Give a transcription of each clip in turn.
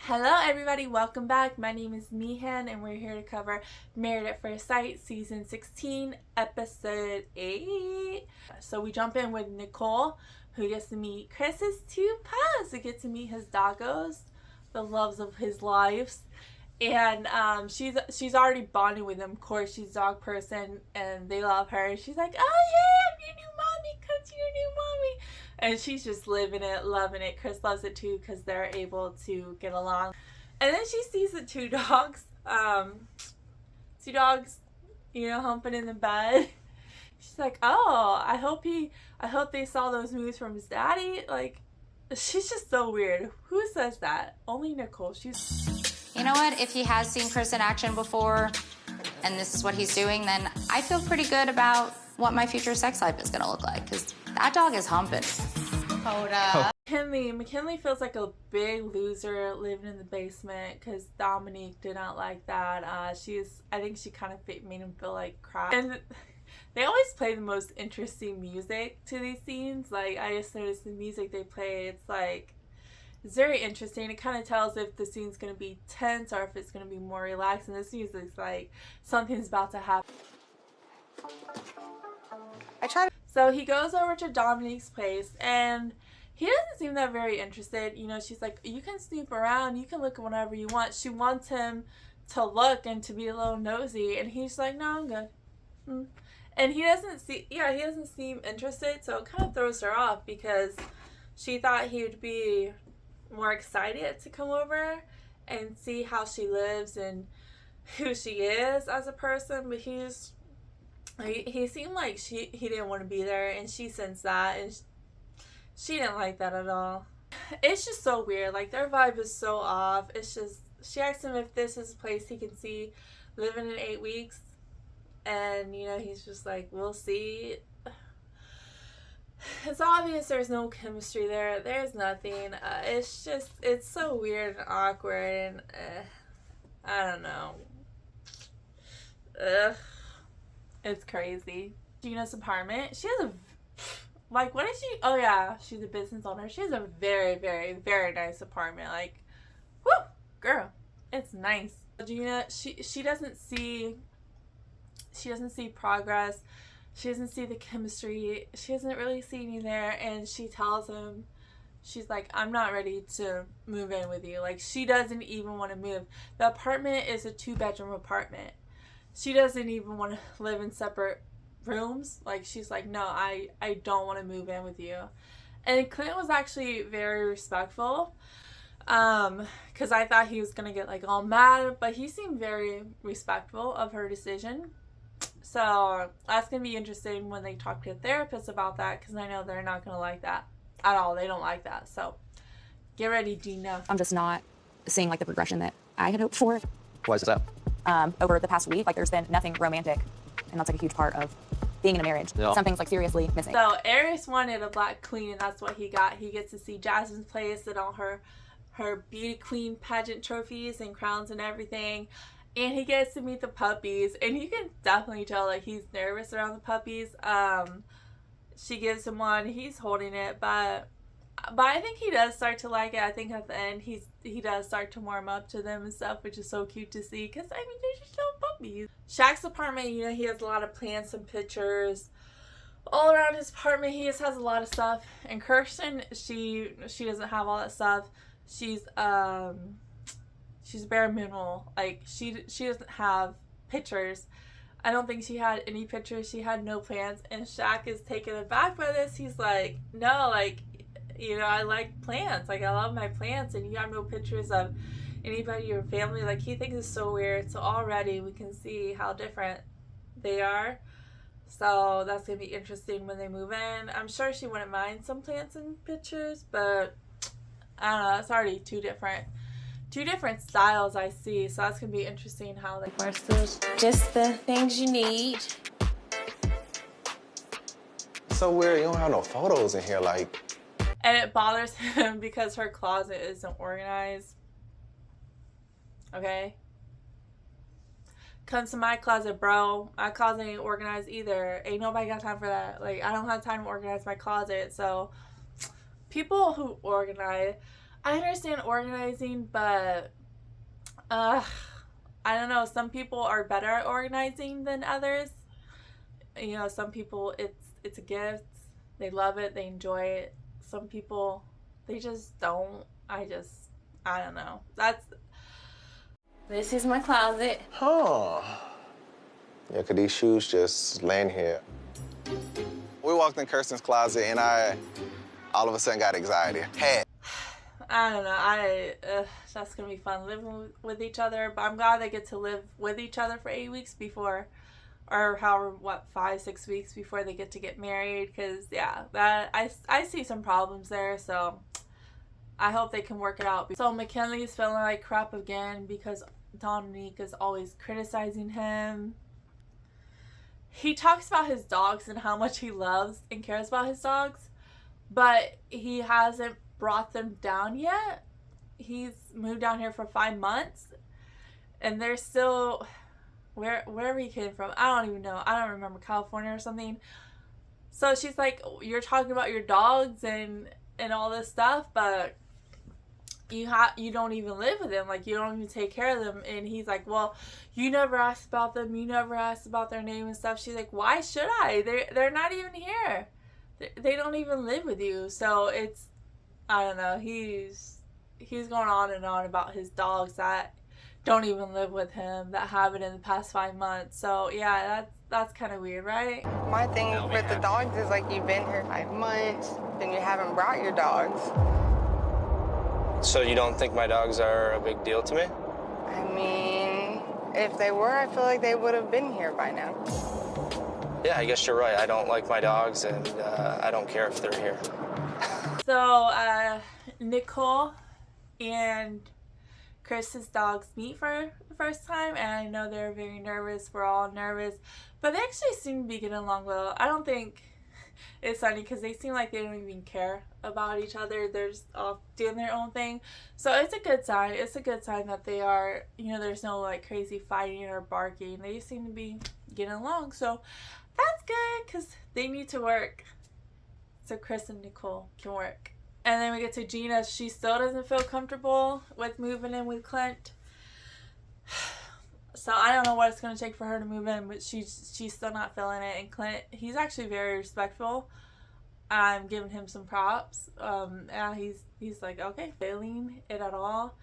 Hello everybody, welcome back. My name is Meehan and we're here to cover Married at First Sight Season 16, Episode 8. So we jump in with Nicole, who gets to meet Chris's two pups. We get to meet his doggos, the loves of his lives. And she's already bonding with them. Of course, she's a dog person and they love her. She's like, oh yeah, I'm your new mommy, come to your new mommy. And she's just living it, loving it. Chris loves it too because they're able to get along. And then she sees the two dogs, humping in the bed. She's like, oh, I hope they saw those moves from his daddy. Like, she's just so weird. Who says that? Only Nicole. You know what? If he has seen Chris in action before and this is what he's doing, then I feel pretty good about what my future sex life is going to look like because that dog is humping. Hold up. McKinley feels like a big loser living in the basement because Domynique did not like that. I think she kind of made him feel like crap. And they always play the most interesting music to these scenes. Like, I just noticed the music they play, it's very interesting. It kind of tells if the scene's going to be tense or if it's going to be more relaxed. And this music's like something's about to happen. So he goes over to Domynique's place and he doesn't seem that very interested. You know, she's like, you can snoop around, you can look at whatever you want. She wants him to look and to be a little nosy. And he's like, no, I'm good. And he doesn't seem interested. So it kind of throws her off because she thought he would be more excited to come over and see how she lives and who she is as a person, but he seemed like he didn't want to be there, and she sensed that, and she didn't like that at all. It's just so weird. Like, their vibe is so off. It's just, she asked him if this is a place he can see living in 8 weeks, and he's just like, we'll see. It's obvious there's no chemistry there. There's nothing. It's so weird and awkward, and I don't know. It's crazy. Gina's apartment. She has what is she? Oh yeah, she's a business owner. She has a very, very, very nice apartment. Like, whoo, girl, it's nice. Gina, she doesn't see progress. She doesn't see the chemistry. She doesn't really see any there. And she tells him, she's like, I'm not ready to move in with you. Like, she doesn't even want to move. The apartment is a 2-bedroom apartment. She doesn't even want to live in separate rooms. Like, she's like, no, I don't want to move in with you. And Clint was actually very respectful. Because I thought he was going to get, like, all mad. But he seemed very respectful of her decision. So that's going to be interesting when they talk to a therapist about that, because I know they're not going to like that at all. They don't like that. So get ready, Gina. I'm just not seeing like the progression that I had hoped for. Why is that? Over the past week, like there's been nothing romantic, and that's like a huge part of being in a marriage. Yeah. Something's like seriously missing. So Aries wanted a black queen, and that's what he got. He gets to see Jasmine's place and all her beauty queen pageant trophies and crowns and everything. And he gets to meet the puppies, and you can definitely tell that he's nervous around the puppies. She gives him one, he's holding it, but I think he does start to like it. I think at the end he does start to warm up to them and stuff, which is so cute to see, because they're just little puppies. Shaq's apartment, he has a lot of plants and pictures all around his apartment. He just has a lot of stuff. And Kirsten, she doesn't have all that stuff. She's bare minimal. Like, she doesn't have pictures. I don't think she had any pictures. She had no plants. And Shaq is taken aback by this. He's like, no, like, I like plants. Like, I love my plants. And you have no pictures of anybody in your family. Like, he thinks it's so weird. So already we can see how different they are. So that's going to be interesting when they move in. I'm sure she wouldn't mind some plants and pictures. But, I don't know. It's already two different styles I see, so that's gonna be interesting how they work. Just the things you need. It's so weird. You don't have no photos in here, like. And it bothers him because her closet isn't organized. Okay? Comes to my closet, bro. My closet ain't organized either. Ain't nobody got time for that. Like, I don't have time to organize my closet. So people who organize, I understand organizing, but I don't know. Some people are better at organizing than others. You know, some people it's a gift. They love it. They enjoy it. Some people they just don't. I don't know. This is my closet. Huh. Yeah, 'cause these shoes just laying here. We walked in Kirsten's closet and I all of a sudden got anxiety. I don't know. That's gonna be fun living with each other. But I'm glad they get to live with each other for 8 weeks before, or however, 5-6 weeks before they get married. Cause yeah, that I see some problems there. So I hope they can work it out. So McKinley's feeling like crap again because Domynique is always criticizing him. He talks about his dogs and how much he loves and cares about his dogs, but he hasn't brought them down yet. He's moved down here for 5 months and they're still wherever he came from. I don't even know. I don't remember, California or something. So she's like, you're talking about your dogs and all this stuff, but you don't even live with them. Like, you don't even take care of them. And he's like, well, you never asked about them. You never asked about their name and stuff. She's like, why should I? They're not even here. They don't even live with you. So it's, I don't know. He's going on and on about his dogs that don't even live with him, that have it in the past 5 months. So yeah, that's kind of weird, right? My thing with the dogs is like, you've been here 5 months and you haven't brought your dogs. So you don't think my dogs are a big deal to me? I mean, if they were, I feel like they would have been here by now. Yeah, I guess you're right. I don't like my dogs, and I don't care if they're here. So Nicole and Chris's dogs meet for the first time, and I know they're very nervous. We're all nervous, but they actually seem to be getting along well. I don't think it's funny because they seem like they don't even care about each other. They're just all doing their own thing. So it's a good sign. It's a good sign that they are, you know, there's no like crazy fighting or barking. They seem to be getting along. So that's good because they need to work. So Chris and Nicole can work. And then we get to Gina. She still doesn't feel comfortable with moving in with Clint. So I don't know what it's going to take for her to move in, but she's still not feeling it. And Clint, he's actually very respectful. I'm giving him some props. And he's like, okay, feeling it at all.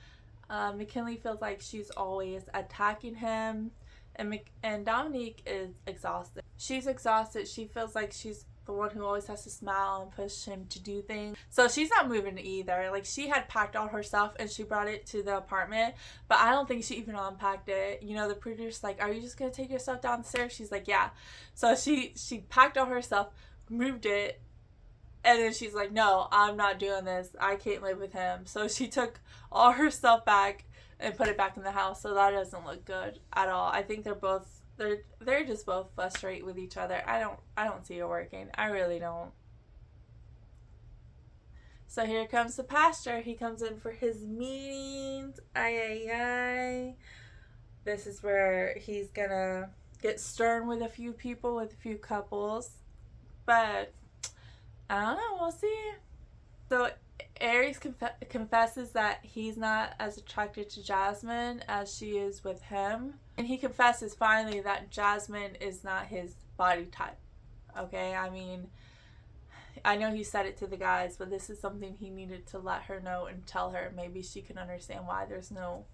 McKinley feels like she's always attacking him. And Domynique is exhausted. She's exhausted. She feels like she's the one who always has to smile and push him to do things. So she's not moving either. Like, she had packed all her stuff and she brought it to the apartment, but I don't think she even unpacked it. You know, the producer's like, are you just gonna take your stuff downstairs? She's like, yeah. So she packed all her stuff, moved it, and then she's like, no, I'm not doing this. I can't live with him. So she took all her stuff back and put it back in the house. So that doesn't look good at all. I think they're just both frustrated with each other. I don't see it working. I really don't. So here comes the pastor. He comes in for his meetings. This is where he's gonna get stern with a few people, with a few couples. But I don't know. We'll see. So Aries confesses that he's not as attracted to Jasmine as she is with him. And he confesses finally that Jasmine is not his body type. Okay, I mean, I know he said it to the guys, but this is something he needed to let her know and tell her. Maybe she can understand why there's no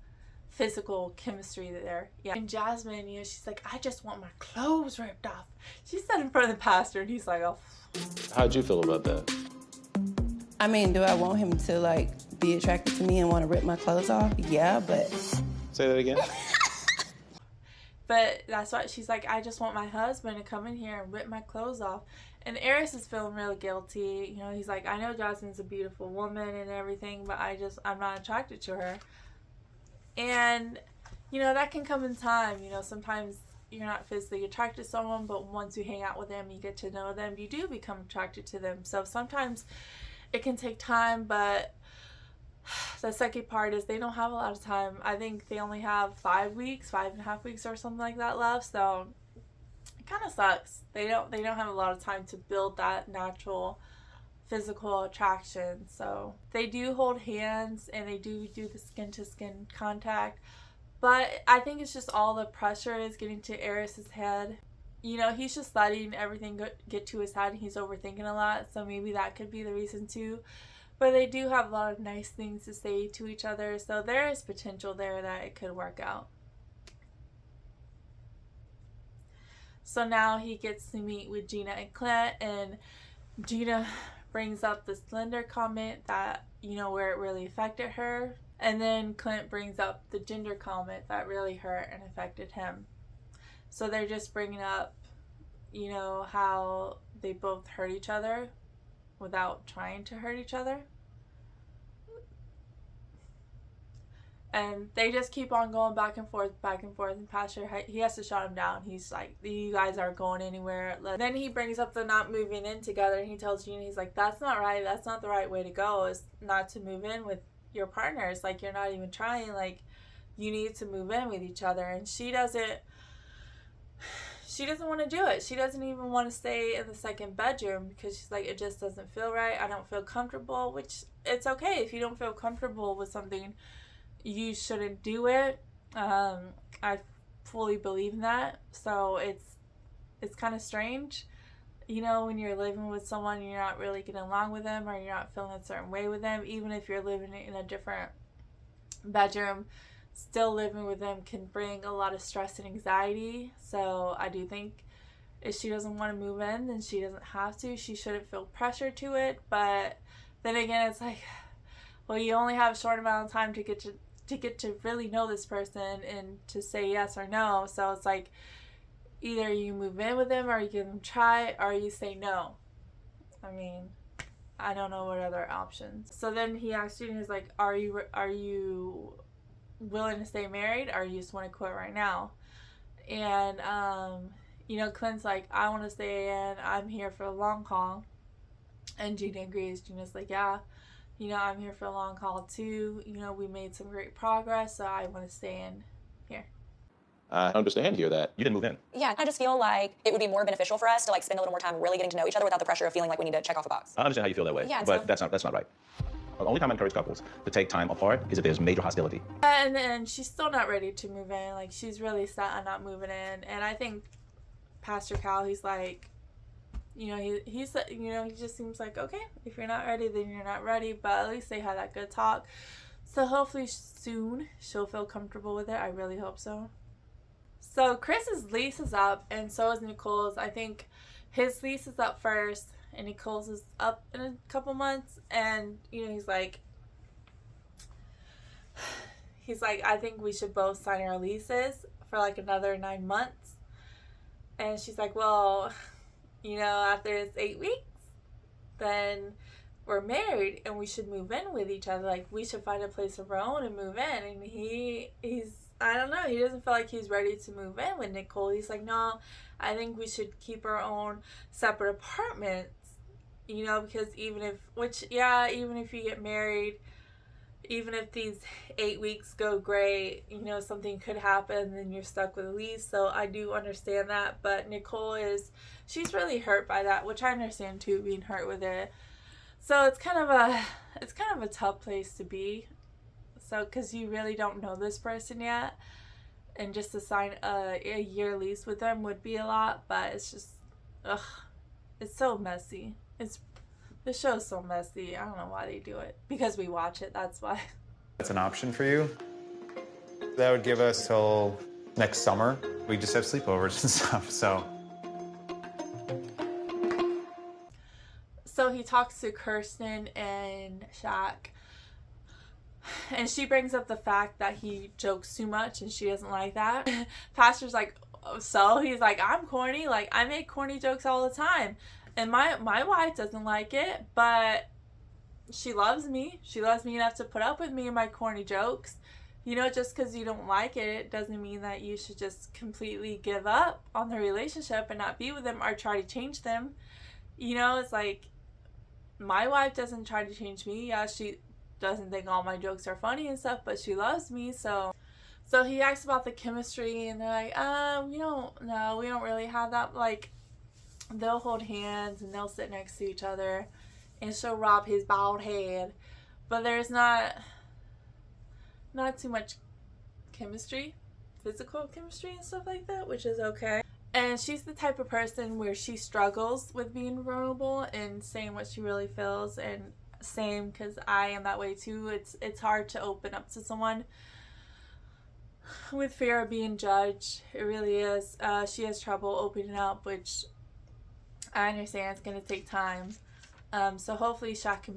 physical chemistry there. Yeah. And Jasmine, you know, she's like, I just want my clothes ripped off. She said in front of the pastor, and he's like, oh. How'd you feel about that? I mean, do I want him to, like, be attracted to me and want to rip my clothes off? Yeah, but... Say that again? But that's why she's like, I just want my husband to come in here and rip my clothes off. And Aries is feeling really guilty. You know, he's like, I know Jasmine's a beautiful woman and everything, but I'm not attracted to her. And, you know, that can come in time. You know, sometimes you're not physically attracted to someone, but once you hang out with them, you get to know them, you do become attracted to them. So sometimes it can take time, but the second part is they don't have a lot of time. I think they only have 5.5 weeks or something like that left. So it kind of sucks. They don't have a lot of time to build that natural physical attraction. So they do hold hands and they do the skin to skin contact, but I think it's just all the pressure is getting to Eris's head. You know, he's just letting everything get to his head and he's overthinking a lot, so maybe that could be the reason too. But they do have a lot of nice things to say to each other, so there is potential there that it could work out. So now he gets to meet with Gina and Clint, and Gina brings up the slender comment that, you know, where it really affected her. And then Clint brings up the gender comment that really hurt and affected him. So they're just bringing up, you know, how they both hurt each other without trying to hurt each other. And they just keep on going back and forth, and Pastor, he has to shut him down. He's like, you guys aren't going anywhere. Then he brings up the not moving in together, and he tells Gina, he's like, that's not right. That's not the right way to go, is not to move in with your partners. Like, you're not even trying. Like, you need to move in with each other. And she doesn't want to do it. She doesn't even want to stay in the second bedroom because she's like, it just doesn't feel right. I don't feel comfortable, which it's okay. If you don't feel comfortable with something, you shouldn't do it. I fully believe in that. So it's kind of strange, you know, when you're living with someone and you're not really getting along with them, or you're not feeling a certain way with them, even if you're living in a different bedroom, still living with them can bring a lot of stress and anxiety. So I do think if she doesn't want to move in, then she doesn't have to. She shouldn't feel pressure to it. But then again, it's like, well, you only have a short amount of time to get to really know this person and to say yes or no. So it's like, either you move in with them, or you give them a try, or you say no. I mean, I don't know what other options. So then he asks Gina, he's like, are you willing to stay married, or you just want to quit right now? And you know, Clint's like, I want to stay in. I'm here for the long haul. And Gina agrees. Gina's like, yeah, you know, I'm here for a long haul too. You know, we made some great progress, so I want to stay in here. I understand here that you didn't move in. Yeah, I just feel like it would be more beneficial for us to like spend a little more time really getting to know each other without the pressure of feeling like we need to check off a box. I understand how you feel that way, Yeah, but that's not right. The only time I encourage couples to take time apart is if there's major hostility. And then she's still not ready to move in. Like, she's really set on not moving in. And I think Pastor Cal, he's like, you know, he's you know, he just seems like, okay, if you're not ready, then you're not ready. But at least they had that good talk. So hopefully soon she'll feel comfortable with it. I really hope so. So Chris's lease is up, and so is Nicole's. I think his lease is up first, and Nicole's is up in a couple months. And, you know, he's like, I think we should both sign our leases for like another 9 months. And she's like, well, you know, after it's 8 weeks, then we're married and we should move in with each other. Like, we should find a place of our own and move in. And he's I don't know, he doesn't feel like he's ready to move in with Nicole. He's like, no, I think we should keep our own separate apartments, you know, because even if you get married, even if these 8 weeks go great, you know, something could happen and you're stuck with a lease. So I do understand that, but Nicole she's really hurt by that, which I understand too, being hurt with it. So it's kind of a tough place to be. So, because you really don't know this person yet, and just to sign a year lease with them would be a lot, but it's just, it's so messy. The show's so messy. I don't know why they do it. Because we watch it, that's why. That's an option for you. That would give us till next summer. We just have sleepovers and stuff, so. So he talks to Kirsten and Shaq. And she brings up the fact that he jokes too much and she doesn't like that. Pastor's like, so? He's like, I'm corny. Like, I make corny jokes all the time. And my wife doesn't like it, but she loves me. She loves me enough to put up with me and my corny jokes. You know, just because you don't like it doesn't mean that you should just completely give up on the relationship and not be with them or try to change them. You know, it's like, my wife doesn't try to change me. Yeah, she doesn't think all my jokes are funny and stuff, but she loves me. So he asks about the chemistry, and they're like, we don't really have that. Like, they'll hold hands and they'll sit next to each other, and she'll rub his bald head. But there's not too much chemistry, physical chemistry and stuff like that, which is okay. And she's the type of person where she struggles with being vulnerable and saying what she really feels. And same, because I am that way too. It's hard to open up to someone with fear of being judged. It really is. She has trouble opening up, which I understand it's going to take time. So hopefully Shaq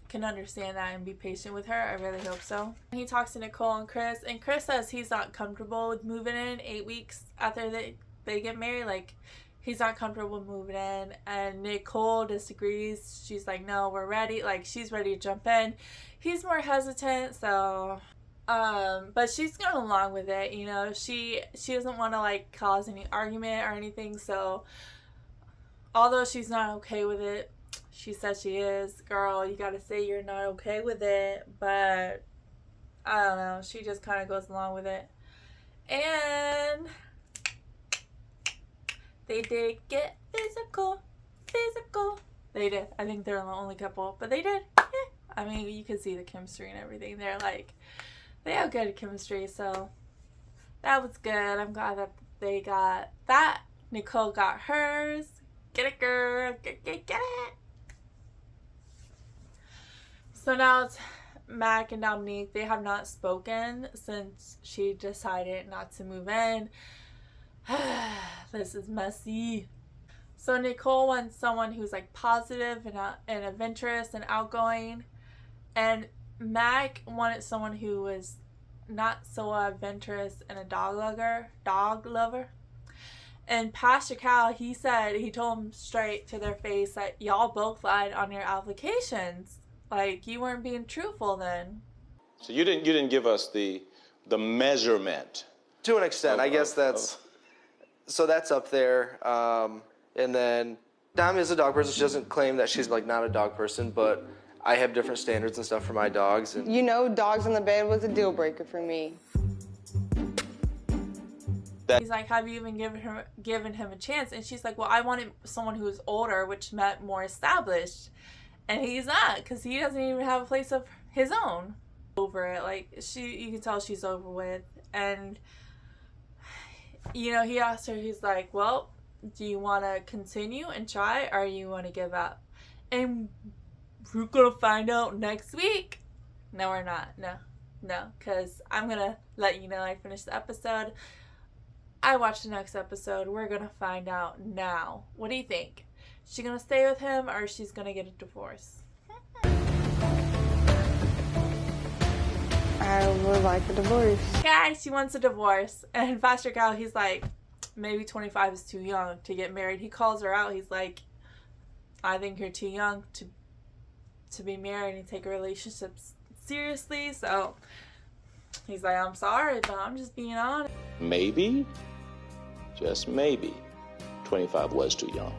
can understand that and be patient with her. I really hope so. He talks to Nicole and Chris says he's not comfortable with moving in 8 weeks after they get married. Like, he's not comfortable moving in, and Nicole disagrees. She's like, no, we're ready. Like, she's ready to jump in. He's more hesitant, so but she's going along with it, you know. She doesn't want to like cause any argument or anything, so although she's not okay with it, she says she is. Girl, you gotta say you're not okay with it, but I don't know, she just kind of goes along with it. And they did get physical. They did. I think they're the only couple, but they did. Yeah. I mean, you can see the chemistry and everything. They're like, they have good chemistry, so that was good. I'm glad that they got that. Nicole got hers. Get it, girl. Get it. So now it's Mac and Domynique. They have not spoken since she decided not to move in. This is messy. So Nicole wants someone who's like positive and adventurous and outgoing, and Mac wanted someone who was not so adventurous and a dog lover. And Pastor Cal, he told them straight to their face that y'all both lied on your applications. Like, you weren't being truthful then. So you didn't give us the measurement. To an extent, I guess that's up there. And then Dom is a dog person. She doesn't claim that she's like not a dog person, but I have different standards and stuff for my dogs. And You know, dogs in the bed was a deal breaker for me. He's like, have you even given him a chance? And she's like, well, I wanted someone who was older, which meant more established. And he's not, because he doesn't even have a place of his own. Over it. Like, you can tell she's over with. And, you know, he asked her, he's like, well, do you want to continue and try, or you want to give up? And we're going to find out next week. No, we're not. No, because I'm going to let you know I finished the episode. I watched the next episode. We're going to find out now. What do you think? Is she going to stay with him, or she's going to get a divorce? I would like a divorce. Guys, she wants a divorce. And Pastor Cal, he's like, maybe 25 is too young to get married. He calls her out. He's like, I think you're too young to be married and take a relationship seriously. So he's like, I'm sorry, but I'm just being honest. Maybe, just maybe, 25 was too young.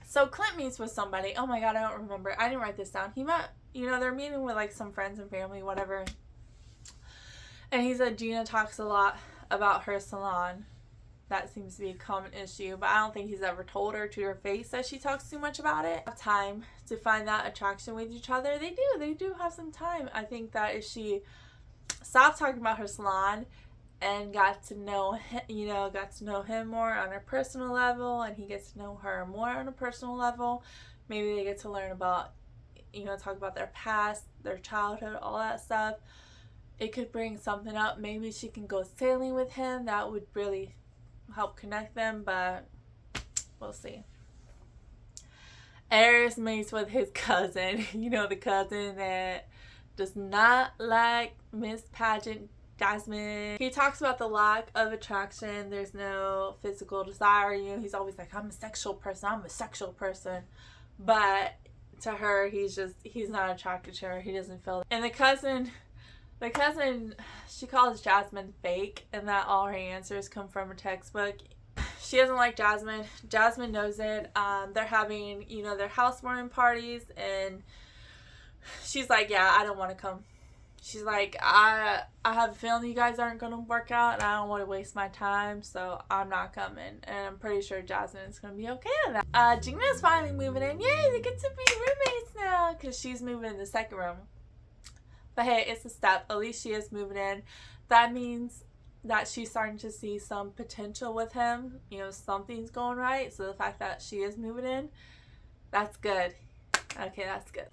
So Clint meets with somebody. Oh my God, I don't remember. I didn't write this down. He met, you know, they're meeting with like some friends and family, whatever. And he said Gina talks a lot about her salon. That seems to be a common issue, but I don't think he's ever told her to her face that she talks too much about it. Have time to find that attraction with each other. They do have some time. I think that if she stopped talking about her salon and got to know him more on a personal level, and he gets to know her more on a personal level, maybe they get to learn about, talk about their past, their childhood, all that stuff. It could bring something up. Maybe she can go sailing with him. That would really help connect them, but we'll see. Aries meets with his cousin. The cousin that does not like Miss Pageant, Jasmine. He talks about the lack of attraction. There's no physical desire. He's always like, I'm a sexual person. But to her, he's not attracted to her. He doesn't feel it. And the cousin, she calls Jasmine fake, and that all her answers come from a textbook. She doesn't like Jasmine. Jasmine knows it. They're having, their housewarming parties, and she's like, yeah, I don't want to come. she's like, I have a feeling you guys aren't going to work out, and I don't want to waste my time, so I'm not coming. And I'm pretty sure Jasmine's going to be okay with that. Gina's finally moving in. Yay, they get to be roommates now, because she's moving in the second room. But hey, it's a step. At least she is moving in. That means that she's starting to see some potential with him. You know, something's going right. So the fact that she is moving in, that's good. Okay, that's good.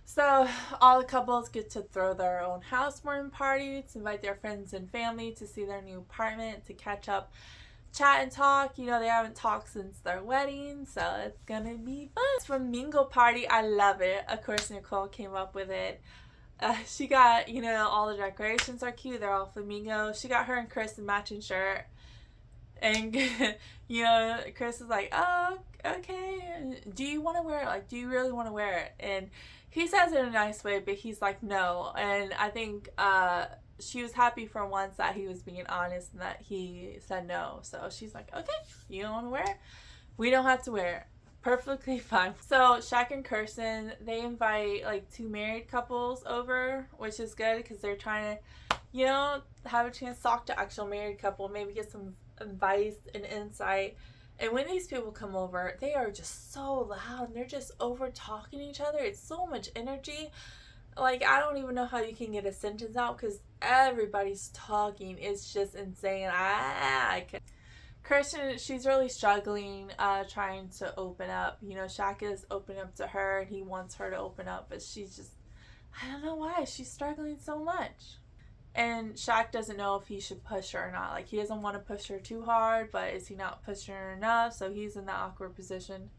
So all the couples get to throw their own housewarming party, to invite their friends and family to see their new apartment, to catch up, chat and talk. You know, they haven't talked since their wedding, so it's gonna be fun. Flamingo party, I love it. Of course, Nicole came up with it. She got, you know, all the decorations are cute. They're all flamingo. She got her and Chris a matching shirt. And, you know, Chris is like, oh, okay. Do you want to wear it? Like, do you really want to wear it? And he says it in a nice way, but he's like, no. And I think she was happy for once that he was being honest and that he said no. So she's like, okay, you don't want to wear it? We don't have to wear it. Perfectly fine. So Shaq and Kirsten, they invite like 2 married couples over, which is good because they're trying to, you know, have a chance to talk to actual married couple, maybe get some advice and insight. And when these people come over, they are just so loud and they're just over talking each other. It's so much energy. Like, I don't even know how you can get a sentence out because everybody's talking. It's just insane. I can. Kirsten, she's really struggling trying to open up. You know, Shaq is opening up to her and he wants her to open up, but she's just, I don't know why. She's struggling so much. And Shaq doesn't know if he should push her or not. Like, he doesn't want to push her too hard, but is he not pushing her enough? So he's in that awkward position.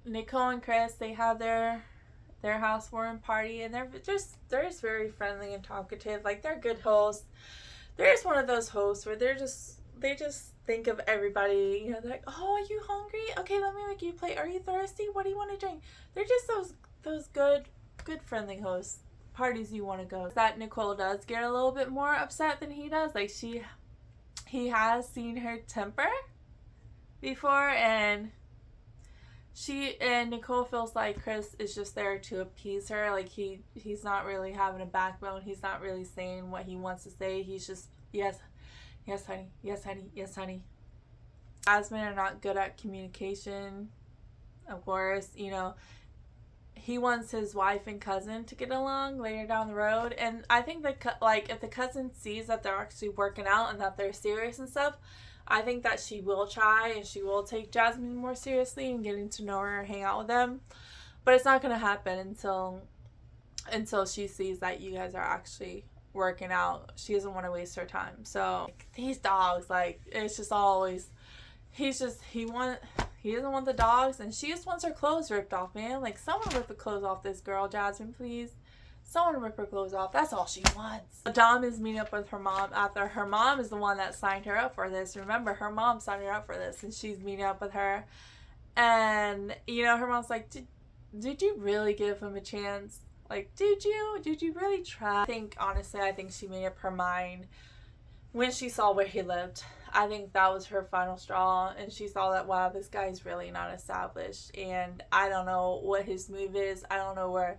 Nicole and Chris, they have their housewarming party, and they're just very friendly and talkative. Like, they're good hosts. They're just one of those hosts where they just think of everybody. You know, they're like, oh, are you hungry? Okay, let me make you a plate. Are you thirsty? What do you want to drink? They're just those good friendly hosts. Parties you want to go. That Nicole does get a little bit more upset than he does. Like, he has seen her temper before, and Nicole feels like Chris is just there to appease her. Like, he's not really having a backbone. He's not really saying what he wants to say. He's just, yes honey, yes honey, yes honey. Jasmine are not good at communication. Of course, you know, he wants his wife and cousin to get along later down the road, and I think that, like, if the cousin sees that they're actually working out and that they're serious and stuff, I think that she will try and she will take Jasmine more seriously and getting to know her and hang out with them. But it's not going to happen until she sees that you guys are actually working out. She doesn't want to waste her time. So, like, these dogs, like, it's just always, he doesn't want the dogs, and she just wants her clothes ripped off, man. Like, someone rip the clothes off this girl, Jasmine, please. Someone rip her clothes off. That's all she wants. Dom is meeting up with her mom after her mom is the one that signed her up for this. Remember, her mom signed her up for this, and she's meeting up with her. And, you know, her mom's like, did you really give him a chance? Like, did you really try? Honestly, I think she made up her mind when she saw where he lived. I think that was her final straw, and she saw that, wow, this guy's really not established, and I don't know what his move is. I don't know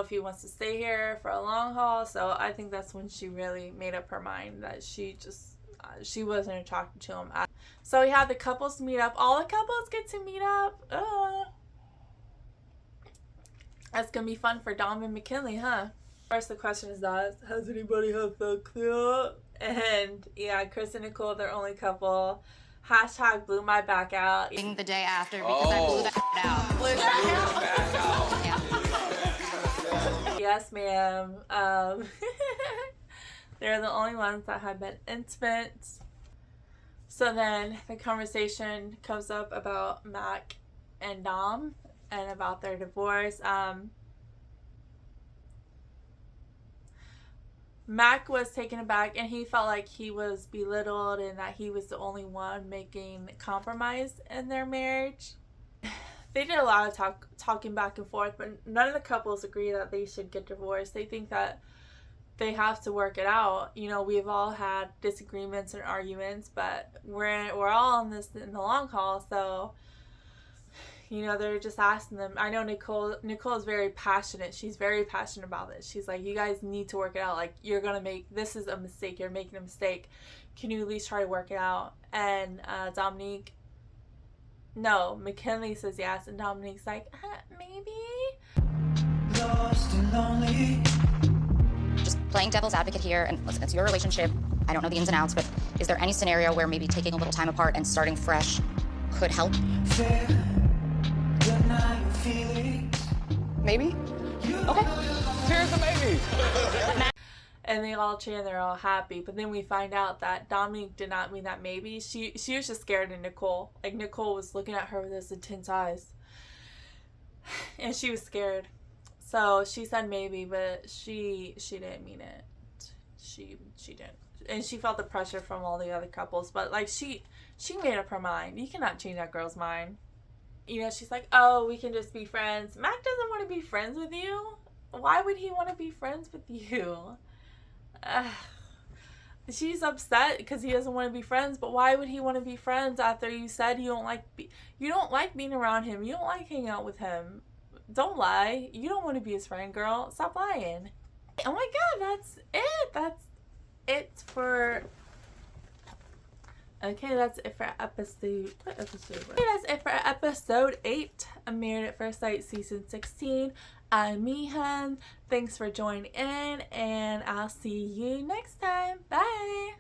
if he wants to stay here for a long haul. So I think that's when she really made up her mind that she wasn't attracted to him. So we had the couples meet up. All the couples get to meet up. That's gonna be fun for Dom and McKinley, huh? First, the question is that, has anybody had fun clear up? And yeah, Chris and Nicole, they're only couple. # blew my back out. The day after because I blew that out. Blew that out. Yes, ma'am. They're the only ones that have been intimate. So then the conversation comes up about Mac and Dom and about their divorce. Mac was taken aback, and he felt like he was belittled and that he was the only one making compromise in their marriage. They did a lot of talking back and forth, but none of the couples agree that they should get divorced. They think that they have to work it out. You know, we've all had disagreements and arguments, but we're all in this in the long haul. So, you know, they're just asking them. I know Nicole is very passionate. She's very passionate about this. She's like, you guys need to work it out. Like, you're gonna make, this is a mistake. You're making a mistake. Can you at least try to work it out? And Domynique, no, McKinley says yes, and Dominique's like, maybe. Lost and lonely. Just playing devil's advocate here, and listen, it's your relationship. I don't know the ins and outs, but is there any scenario where maybe taking a little time apart and starting fresh could help? Maybe. Okay. Cheers to maybe. And they all cheer and they're all happy. But then we find out that Domynique did not mean that maybe. She was just scared of Nicole. Like, Nicole was looking at her with those intense eyes. And she was scared. So she said maybe, but she didn't mean it. She didn't. And she felt the pressure from all the other couples. But, like, she made up her mind. You cannot change that girl's mind. You know, she's like, oh, we can just be friends. Mac doesn't want to be friends with you. Why would he want to be friends with you? She's upset because he doesn't want to be friends, but why would he want to be friends after you said you don't like being around him, you don't like hanging out with him? Don't lie. You don't want to be his friend, girl. Stop lying. Oh my god, that's it. That's it for... Okay, that's it for episode... What episode was it? Okay, that's it for episode 8 of Married at First Sight Season 16. I'm Mihan. Thanks for joining in, and I'll see you next time. Bye!